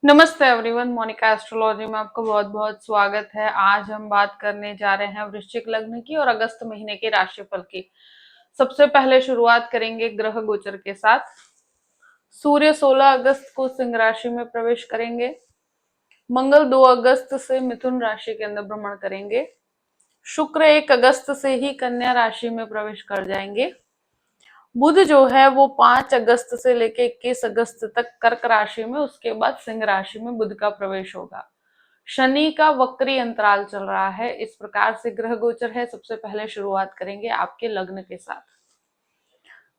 नमस्ते everyone, Monika astrology में आपका बहुत बहुत स्वागत है। आज हम बात करने जा रहे हैं वृश्चिक लग्न की और अगस्त महीने के राशिफल की। सबसे पहले शुरुआत करेंगे ग्रह गोचर के साथ। सूर्य 16 अगस्त को सिंह राशि में प्रवेश करेंगे। मंगल 2 अगस्त से मिथुन राशि के अंदर भ्रमण करेंगे। शुक्र 1 अगस्त से ही कन्या राशि में प्रवेश कर जाएंगे। बुध जो है वो 5 अगस्त से लेके 21 अगस्त तक कर्क राशि में, उसके बाद सिंह राशि में बुध का प्रवेश होगा। शनि का वक्री अंतराल चल रहा है। इस प्रकार से ग्रह गोचर है। सबसे पहले शुरुआत करेंगे आपके लग्न के साथ।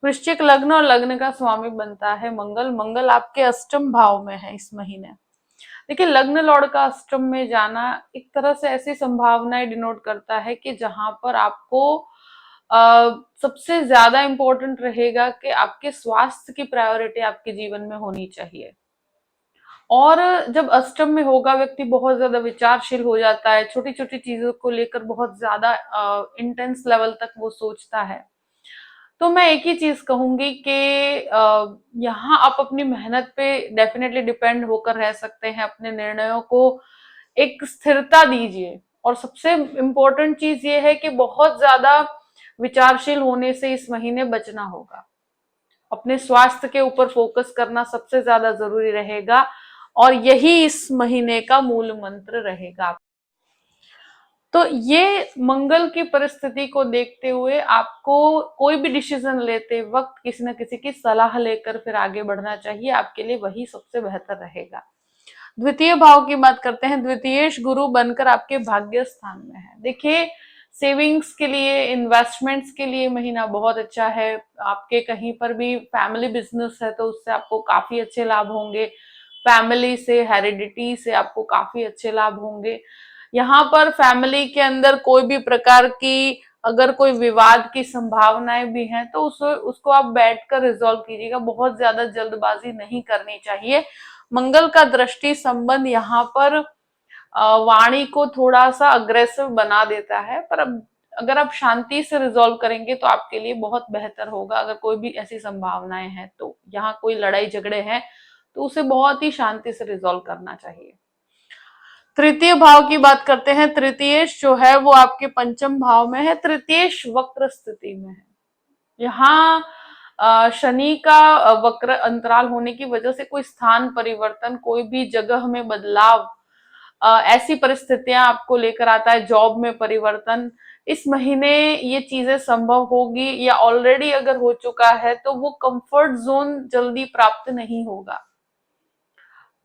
वृश्चिक लग्न और लग्न का स्वामी बनता है मंगल। मंगल आपके अष्टम भाव में है इस महीने। देखिए, लग्न लॉर्ड का अष्टम में जाना एक तरह से ऐसी संभावनाएं डिनोट करता है कि जहां पर आपको सबसे ज्यादा इंपॉर्टेंट रहेगा कि आपके स्वास्थ्य की प्रायोरिटी आपके जीवन में होनी चाहिए। और जब अष्टम में होगा, व्यक्ति बहुत ज्यादा विचारशील हो जाता है, छोटी छोटी चीजों को लेकर बहुत ज्यादा इंटेंस लेवल तक वो सोचता है। तो मैं एक ही चीज कहूंगी कि यहाँ आप अपनी मेहनत पे डेफिनेटली डिपेंड होकर रह सकते हैं। अपने निर्णयों को एक स्थिरता दीजिए। और सबसे इम्पोर्टेंट चीज ये है कि बहुत ज्यादा विचारशील होने से इस महीने बचना होगा। अपने स्वास्थ्य के ऊपर फोकस करना सबसे ज्यादा जरूरी रहेगा और यही इस महीने का मूल मंत्र रहेगा। तो ये मंगल की परिस्थिति को देखते हुए आपको कोई भी डिसीजन लेते वक्त किसी न किसी की सलाह लेकर फिर आगे बढ़ना चाहिए। आपके लिए वही सबसे बेहतर रहेगा। द्वितीय भाव की बात करते हैं। द्वितीयेश गुरु बनकर आपके भाग्य स्थान में है। देखिए, सेविंग्स के लिए, इन्वेस्टमेंट्स के लिए महीना बहुत अच्छा है। आपके कहीं पर भी फैमिली बिजनेस है तो उससे आपको काफी अच्छे लाभ होंगे। फैमिली से, हेरिडिटी से आपको काफी अच्छे लाभ होंगे। यहाँ पर फैमिली के अंदर कोई भी प्रकार की अगर कोई विवाद की संभावनाएं भी हैं तो उसको आप बैठकर रिजॉल्व कीजिएगा। बहुत ज्यादा जल्दबाजी नहीं करनी चाहिए। मंगल का दृष्टि संबंध यहाँ पर वाणी को थोड़ा सा अग्रेसिव बना देता है, पर अब अगर आप शांति से रिजॉल्व करेंगे तो आपके लिए बहुत बेहतर होगा। अगर कोई भी ऐसी संभावनाएं हैं तो यहाँ कोई लड़ाई झगड़े हैं तो उसे बहुत ही शांति से रिजॉल्व करना चाहिए। तृतीय भाव की बात करते हैं। तृतीयेश जो है वो आपके पंचम भाव में है। तृतीयेश वक्र स्थिति में है। यहाँ शनि का वक्र अंतराल होने की वजह से कोई स्थान परिवर्तन, कोई भी जगह में बदलाव, ऐसी परिस्थितियां आपको लेकर आता है। जॉब में परिवर्तन, इस महीने ये चीजें संभव होगी या ऑलरेडी अगर हो चुका है तो वो कंफर्ट जोन जल्दी प्राप्त नहीं होगा।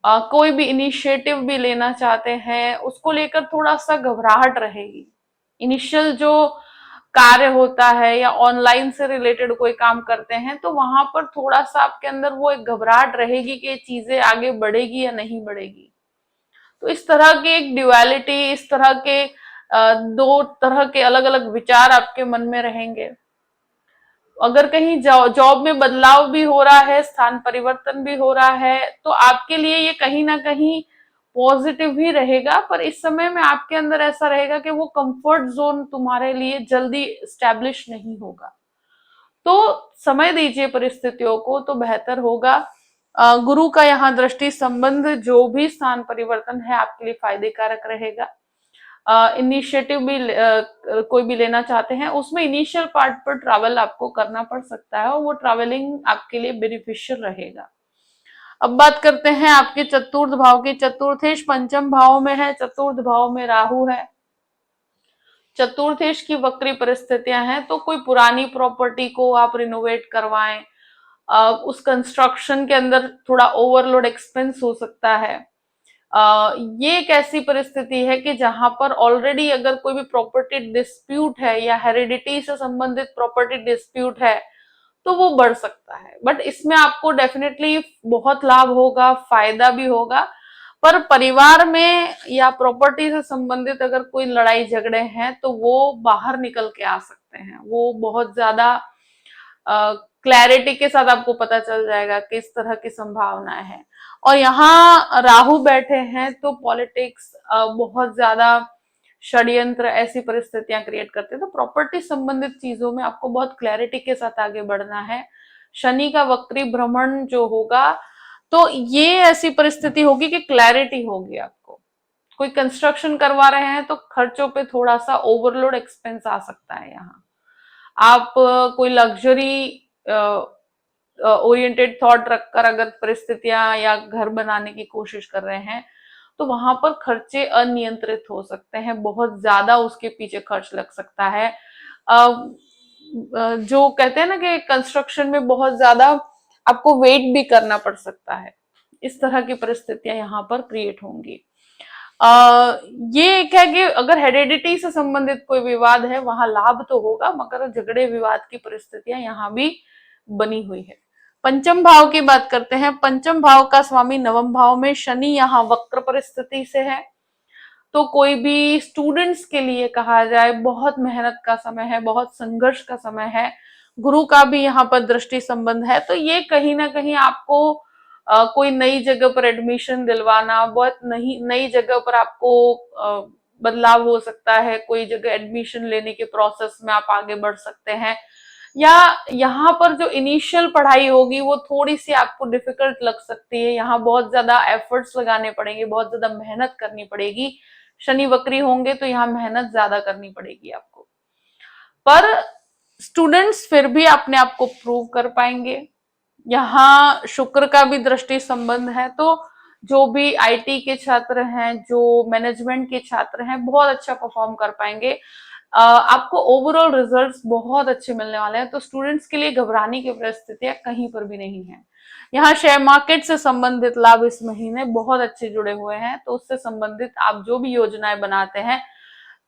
कोई भी इनिशिएटिव भी लेना चाहते हैं उसको लेकर थोड़ा सा घबराहट रहेगी। इनिशियल जो कार्य होता है या ऑनलाइन से रिलेटेड कोई काम करते हैं तो वहां पर थोड़ा सा आपके अंदर वो एक घबराहट रहेगी कि चीजें आगे बढ़ेगी या नहीं बढ़ेगी। तो इस तरह की एक ड्युअलिटी, इस तरह के दो तरह के अलग अलग विचार आपके मन में रहेंगे। अगर कहीं जॉब में बदलाव भी हो रहा है, स्थान परिवर्तन भी हो रहा है, तो आपके लिए ये कहीं ना कहीं पॉजिटिव ही रहेगा। पर इस समय में आपके अंदर ऐसा रहेगा कि वो कंफर्ट जोन तुम्हारे लिए जल्दी स्टैब्लिश नहीं होगा। तो समय दीजिए परिस्थितियों को तो बेहतर होगा। गुरु का यहाँ दृष्टि संबंध, जो भी स्थान परिवर्तन है आपके लिए फायदे कारक रहेगा। इनिशिएटिव भी कोई भी लेना चाहते हैं उसमें इनिशियल पार्ट पर ट्रैवल आपको करना पड़ सकता है और वो ट्रैवलिंग आपके लिए बेनिफिशियल रहेगा। अब बात करते हैं आपके चतुर्थ भाव की। चतुर्थेश पंचम भाव में है। चतुर्थ भाव में राहु है। चतुर्थेश की वक्री परिस्थितियां हैं तो कोई पुरानी प्रॉपर्टी को आप रिनोवेट करवाएं। उस कंस्ट्रक्शन के अंदर थोड़ा ओवरलोड एक्सपेंस हो सकता है। ये एक ऐसी परिस्थिति है कि जहां पर ऑलरेडी अगर कोई भी प्रॉपर्टी डिस्प्यूट है या हेरिडिटी से संबंधित प्रॉपर्टी डिस्प्यूट है तो वो बढ़ सकता है। बट इसमें आपको डेफिनेटली बहुत लाभ होगा, फायदा भी होगा। पर परिवार में या प्रॉपर्टी से संबंधित अगर कोई लड़ाई झगड़े हैं तो वो बाहर निकल के आ सकते हैं। वो बहुत ज्यादा क्लैरिटी के साथ आपको पता चल जाएगा किस तरह की संभावनाएं हैं। और यहाँ राहु बैठे हैं तो पॉलिटिक्स, बहुत ज्यादा षड्यंत्र, ऐसी परिस्थितियां क्रिएट करते हैं। तो प्रॉपर्टी संबंधित चीजों में आपको बहुत क्लैरिटी के साथ आगे बढ़ना है। शनि का वक्री भ्रमण जो होगा तो ये ऐसी परिस्थिति होगी कि क्लैरिटी होगी आपको। कोई कंस्ट्रक्शन करवा रहे हैं तो खर्चों पे थोड़ा सा ओवरलोड एक्सपेंस आ सकता है यहाँ। आप कोई लग्जरी ओरिएंटेड थॉट रखकर अगर परिस्थितियां या घर बनाने की कोशिश कर रहे हैं तो वहां पर खर्चे अनियंत्रित हो सकते हैं, बहुत ज्यादा उसके पीछे खर्च लग सकता है। जो कहते हैं ना कि कंस्ट्रक्शन में बहुत ज्यादा आपको वेट भी करना पड़ सकता है, इस तरह की परिस्थितियां यहाँ पर क्रिएट होंगी। ये एक है कि अगर हेरिडिटी से संबंधित कोई विवाद है वहां लाभ तो होगा, मगर झगड़े विवाद की परिस्थितियां यहाँ भी बनी हुई है। पंचम भाव की बात करते हैं। पंचम भाव का स्वामी नवम भाव में शनि यहाँ वक्र परिस्थिति से है, तो कोई भी स्टूडेंट्स के लिए कहा जाए बहुत मेहनत का समय है, बहुत संघर्ष का समय है। गुरु का भी यहाँ पर दृष्टि संबंध है, तो ये कहीं ना कहीं आपको कोई नई जगह पर एडमिशन दिलवाना, बहुत नई जगह पर आपको बदलाव हो सकता है, कोई जगह एडमिशन लेने के प्रोसेस में आप आगे बढ़ सकते हैं, या यहाँ पर जो इनिशियल पढ़ाई होगी वो थोड़ी सी आपको डिफिकल्ट लग सकती है। यहाँ बहुत ज्यादा एफर्ट्स लगाने पड़ेंगे, बहुत ज्यादा मेहनत करनी पड़ेगी। शनि वक्री होंगे तो यहाँ मेहनत ज्यादा करनी पड़ेगी आपको, पर स्टूडेंट्स फिर भी अपने आप को प्रूव कर पाएंगे। यहाँ शुक्र का भी दृष्टि संबंध है, तो जो भी आईटी के छात्र हैं, जो मैनेजमेंट के छात्र हैं, बहुत अच्छा परफॉर्म कर पाएंगे। आपको ओवरऑल रिजल्ट्स बहुत अच्छे मिलने वाले हैं, तो स्टूडेंट्स के लिए घबराने की परिस्थितियां कहीं पर भी नहीं है। यहाँ शेयर मार्केट से संबंधित लाभ इस महीने बहुत अच्छे जुड़े हुए हैं, तो उससे संबंधित आप जो भी योजनाएं बनाते हैं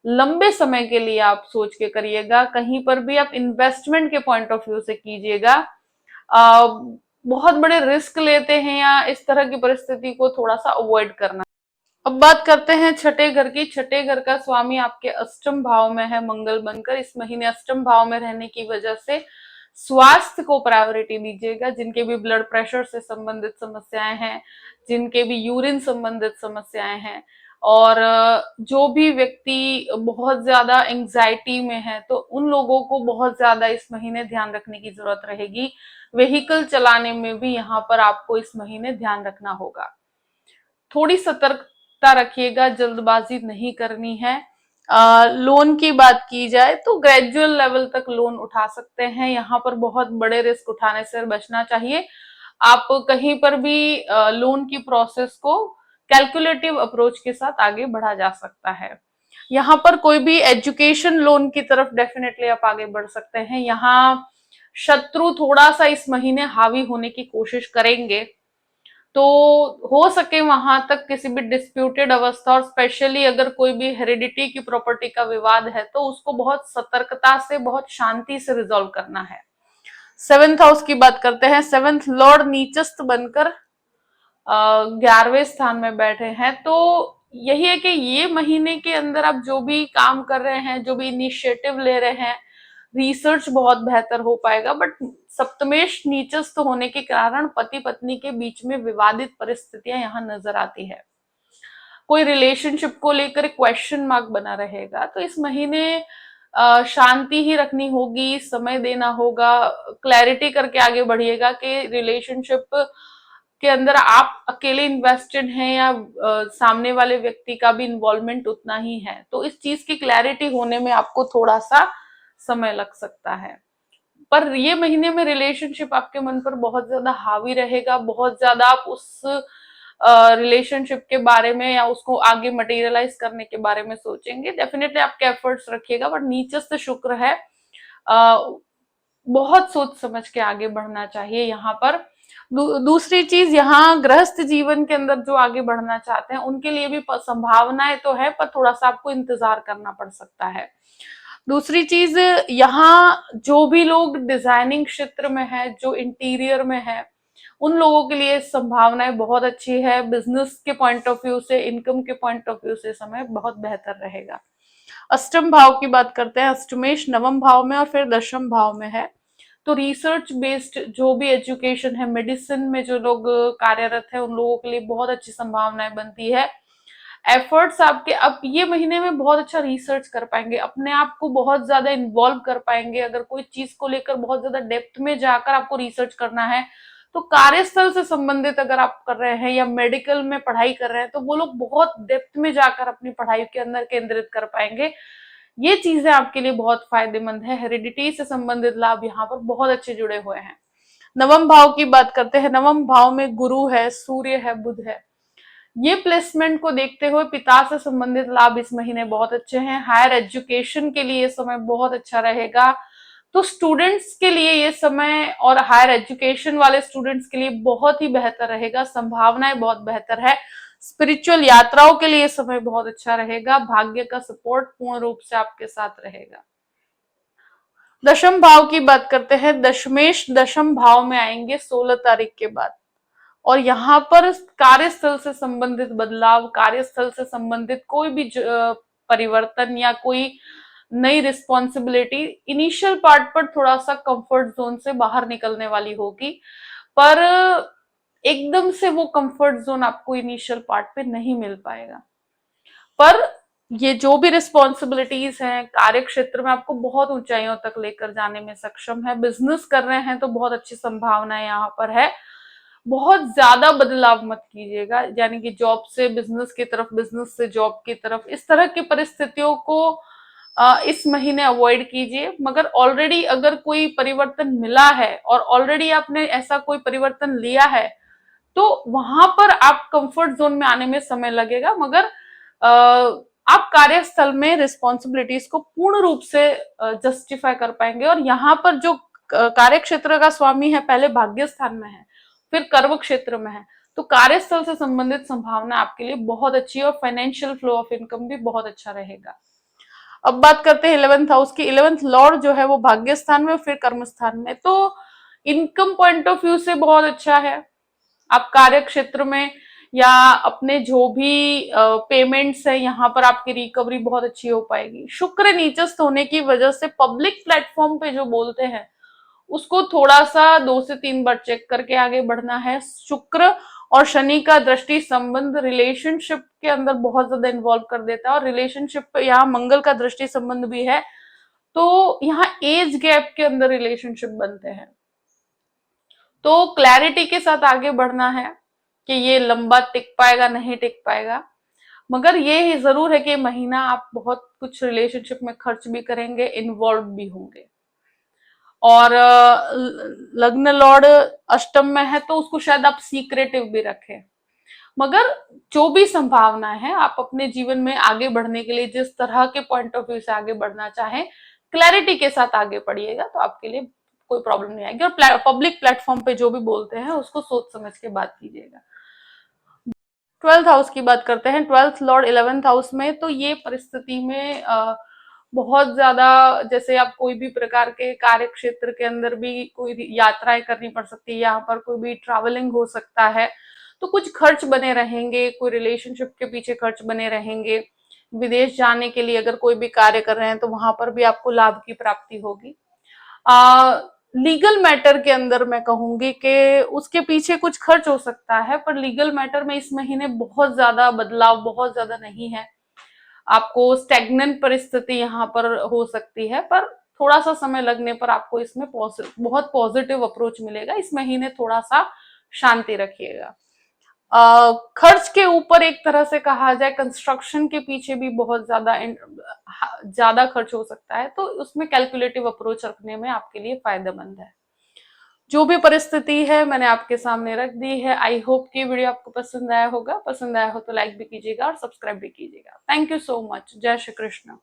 लंबे समय के लिए आप सोच के करिएगा। कहीं पर भी आप इन्वेस्टमेंट के पॉइंट ऑफ व्यू से कीजिएगा। बहुत बड़े रिस्क लेते हैं या इस तरह की परिस्थिति को थोड़ा सा अवॉइड करना। अब बात करते हैं छठे घर की। छठे घर का स्वामी आपके अष्टम भाव में है मंगल बनकर। इस महीने अष्टम भाव में रहने की वजह से स्वास्थ्य को प्रायोरिटी दीजिएगा। जिनके भी ब्लड प्रेशर से संबंधित समस्याएं हैं, जिनके भी यूरिन संबंधित समस्याएं हैं, और जो भी व्यक्ति बहुत ज्यादा एंजाइटी में है, तो उन लोगों को बहुत ज्यादा इस महीने ध्यान रखने की जरूरत रहेगी। व्हीकल चलाने में भी यहाँ पर आपको इस महीने ध्यान रखना होगा। थोड़ी सतर्कता रखिएगा, जल्दबाजी नहीं करनी है। लोन की बात की जाए तो ग्रेजुअल लेवल तक लोन उठा सकते हैं। यहाँ पर बहुत बड़े रिस्क उठाने से बचना चाहिए। आप कहीं पर भी लोन की प्रोसेस को कैलकुलेटिव अप्रोच के साथ आगे बढ़ा जा सकता है। यहाँ पर कोई भी एजुकेशन लोन की तरफ डेफिनेटली आप आगे बढ़ सकते हैं। यहाँ शत्रु थोड़ा सा इस महीने हावी होने की कोशिश करेंगे, तो हो सके वहां तक किसी भी डिस्प्यूटेड अवस्था, और स्पेशली अगर कोई भी हेरिडिटी की प्रॉपर्टी का विवाद है, तो उसको बहुत सतर्कता से, बहुत शांति से रिजॉल्व करना है। सेवेंथ हाउस की बात करते हैं। सेवेंथ लॉर्ड नीचस्थ बनकर 11वें स्थान में बैठे हैं, तो यही है कि ये महीने के अंदर आप जो भी काम कर रहे हैं, जो भी इनिशिएटिव ले रहे हैं, रिसर्च बहुत बेहतर हो पाएगा। बट सप्तमेश नीचस्थ होने के कारण पति पत्नी के बीच में विवादित परिस्थितियां यहाँ नजर आती है। कोई रिलेशनशिप को लेकर क्वेश्चन मार्क बना रहेगा, तो इस महीने शांति ही रखनी होगी, समय देना होगा, क्लैरिटी करके आगे बढ़िएगा कि रिलेशनशिप के अंदर आप अकेले इन्वेस्टेड हैं या सामने वाले व्यक्ति का भी इन्वॉल्वमेंट उतना ही है। तो इस चीज की क्लैरिटी होने में आपको थोड़ा सा समय लग सकता है। पर ये महीने में रिलेशनशिप आपके मन पर बहुत ज्यादा हावी रहेगा, बहुत ज्यादा आप उस रिलेशनशिप के बारे में या उसको आगे मटेरियलाइज करने के बारे में सोचेंगे। डेफिनेटली आपके एफर्ट्स रखिएगा, बट नीचस्थ शुक्र है, बहुत सोच समझ के आगे बढ़ना चाहिए यहाँ पर। दूसरी चीज, यहाँ गृहस्थ जीवन के अंदर जो आगे बढ़ना चाहते हैं उनके लिए भी संभावनाएं तो है, पर थोड़ा सा आपको इंतजार करना पड़ सकता है। दूसरी चीज, यहाँ जो भी लोग डिजाइनिंग क्षेत्र में है, जो इंटीरियर में है, उन लोगों के लिए संभावनाएं बहुत अच्छी है। बिजनेस के पॉइंट ऑफ व्यू से, इनकम के पॉइंट ऑफ व्यू से समय बहुत बेहतर रहेगा। अष्टम भाव की बात करते हैं। अष्टमेश नवम भाव में और फिर दशम भाव में है, तो रिसर्च बेस्ड जो भी एजुकेशन है, मेडिसिन में जो लोग कार्यरत है, उन लोगों के लिए बहुत अच्छी संभावनाएं बनती है। एफर्ट्स आपके अब ये महीने में बहुत अच्छा रिसर्च कर पाएंगे, अपने आप को बहुत ज्यादा इन्वॉल्व कर पाएंगे। अगर कोई चीज को लेकर बहुत ज्यादा डेप्थ में जाकर आपको रिसर्च करना है, तो कार्यस्थल से संबंधित अगर आप कर रहे हैं या मेडिकल में पढ़ाई कर रहे हैं तो वो लोग बहुत डेप्थ में जाकर अपनी पढ़ाई के अंदर केंद्रित कर पाएंगे। ये चीजें आपके लिए बहुत फायदेमंद है। हेरिडिटी से संबंधित लाभ यहाँ पर बहुत अच्छे जुड़े हुए हैं। नवम भाव की बात करते हैं। नवम भाव में गुरु है, सूर्य है, बुध है। ये प्लेसमेंट को देखते हुए पिता से संबंधित लाभ इस महीने बहुत अच्छे हैं। हायर एजुकेशन के लिए ये समय बहुत अच्छा रहेगा। तो स्टूडेंट्स के लिए ये समय और हायर एजुकेशन वाले स्टूडेंट्स के लिए बहुत ही बेहतर रहेगा, संभावनाएं बहुत बेहतर है। स्पिरिचुअल यात्राओं के लिए ये समय बहुत अच्छा रहेगा। भाग्य का सपोर्ट पूर्ण रूप से आपके साथ रहेगा। दशम भाव की बात करते हैं। दशमेश दशम भाव में आएंगे 16 तारीख के बाद, और यहाँ पर कार्यस्थल से संबंधित बदलाव, कार्यस्थल से संबंधित कोई भी परिवर्तन या कोई नई रिस्पॉन्सिबिलिटी इनिशियल पार्ट पर थोड़ा सा कंफर्ट जोन से बाहर निकलने वाली होगी, पर एकदम से वो कंफर्ट जोन आपको इनिशियल पार्ट पे नहीं मिल पाएगा। पर ये जो भी रिस्पॉन्सिबिलिटीज हैं कार्य क्षेत्र में आपको बहुत ऊंचाइयों तक लेकर जाने में सक्षम है। बिजनेस कर रहे हैं तो बहुत अच्छी संभावना यहाँ पर है। बहुत ज्यादा बदलाव मत कीजिएगा, यानी कि जॉब से बिजनेस की तरफ, बिजनेस से जॉब की तरफ, इस तरह की परिस्थितियों को इस महीने अवॉइड कीजिए। मगर ऑलरेडी अगर कोई परिवर्तन मिला है और ऑलरेडी आपने ऐसा कोई परिवर्तन लिया है तो वहां पर आप कंफर्ट जोन में आने में समय लगेगा, मगर आप कार्यस्थल में रिस्पॉन्सिबिलिटीज को पूर्ण रूप से जस्टिफाई कर पाएंगे। और यहाँ पर जो कार्य क्षेत्र का स्वामी है, पहले भाग्य स्थान में है, फिर कर्म क्षेत्र में है, तो कार्यस्थल से संबंधित संभावना आपके लिए बहुत अच्छी है और फाइनेंशियल फ्लो ऑफ इनकम भी बहुत अच्छा रहेगा। अब बात करते हैं 11th हाउस की। 11th लॉर्ड जो है वो भाग्य स्थान में, फिर कर्म स्थान में, तो इनकम पॉइंट ऑफ व्यू से बहुत अच्छा है। आप कार्य क्षेत्र में या अपने जो भी पेमेंट्स है यहाँ पर आपकी रिकवरी बहुत अच्छी हो पाएगी। शुक्र नीचस्थ होने की वजह से पब्लिक प्लेटफॉर्म पे जो बोलते हैं उसको थोड़ा सा 2 से 3 बार चेक करके आगे बढ़ना है। शुक्र और शनि का दृष्टि संबंध रिलेशनशिप के अंदर बहुत ज्यादा इन्वॉल्व कर देता है, और रिलेशनशिप यहाँ मंगल का दृष्टि संबंध भी है, तो यहाँ एज गैप के अंदर रिलेशनशिप बनते हैं। तो क्लैरिटी के साथ आगे बढ़ना है कि ये लंबा टिक पाएगा नहीं टिक पाएगा। मगर ये जरूर है कि महीना आप बहुत कुछ रिलेशनशिप में खर्च भी करेंगे, इन्वॉल्व भी होंगे। और लग्न लॉर्ड अष्टम में है तो उसको शायद आप सीक्रेटिव भी रखें। मगर जो भी संभावना है, आप अपने जीवन में आगे बढ़ने के लिए जिस तरह के पॉइंट ऑफ व्यू से आगे बढ़ना चाहें, क्लैरिटी के साथ आगे बढ़िएगा तो आपके लिए कोई प्रॉब्लम नहीं आएगी। और पब्लिक प्लेटफॉर्म पे जो भी बोलते हैं उसको सोच समझ के बात कीजिएगा। 12th हाउस की बात करते हैं। 12th लॉर्ड 11th हाउस में, तो ये परिस्थिति में बहुत ज्यादा, जैसे आप कोई भी प्रकार के कार्य क्षेत्र के अंदर भी कोई यात्राएं करनी पड़ सकती है, यहाँ पर कोई भी ट्रैवलिंग हो सकता है, तो कुछ खर्च बने रहेंगे, कोई रिलेशनशिप के पीछे खर्च बने रहेंगे। विदेश जाने के लिए अगर कोई भी कार्य कर रहे हैं तो वहां पर भी आपको लाभ की प्राप्ति होगी। लीगल मैटर के अंदर मैं कहूंगी कि उसके पीछे कुछ खर्च हो सकता है, पर लीगल मैटर में इस महीने बहुत ज्यादा बदलाव बहुत ज्यादा नहीं है। आपको स्टेगनेंट परिस्थिति यहाँ पर हो सकती है, पर थोड़ा सा समय लगने पर आपको इसमें बहुत पॉजिटिव अप्रोच मिलेगा। इस महीने थोड़ा सा शांति रखिएगा। खर्च के ऊपर एक तरह से कहा जाए, कंस्ट्रक्शन के पीछे भी बहुत ज्यादा खर्च हो सकता है, तो उसमें कैलकुलेटिव अप्रोच रखने में आपके लिए फायदेमंद है। जो भी परिस्थिति है मैंने आपके सामने रख दी है। आई होप कि वीडियो आपको पसंद आया होगा। पसंद आया हो तो लाइक भी कीजिएगा और सब्सक्राइब भी कीजिएगा। Thank you so much. जय श्री कृष्ण।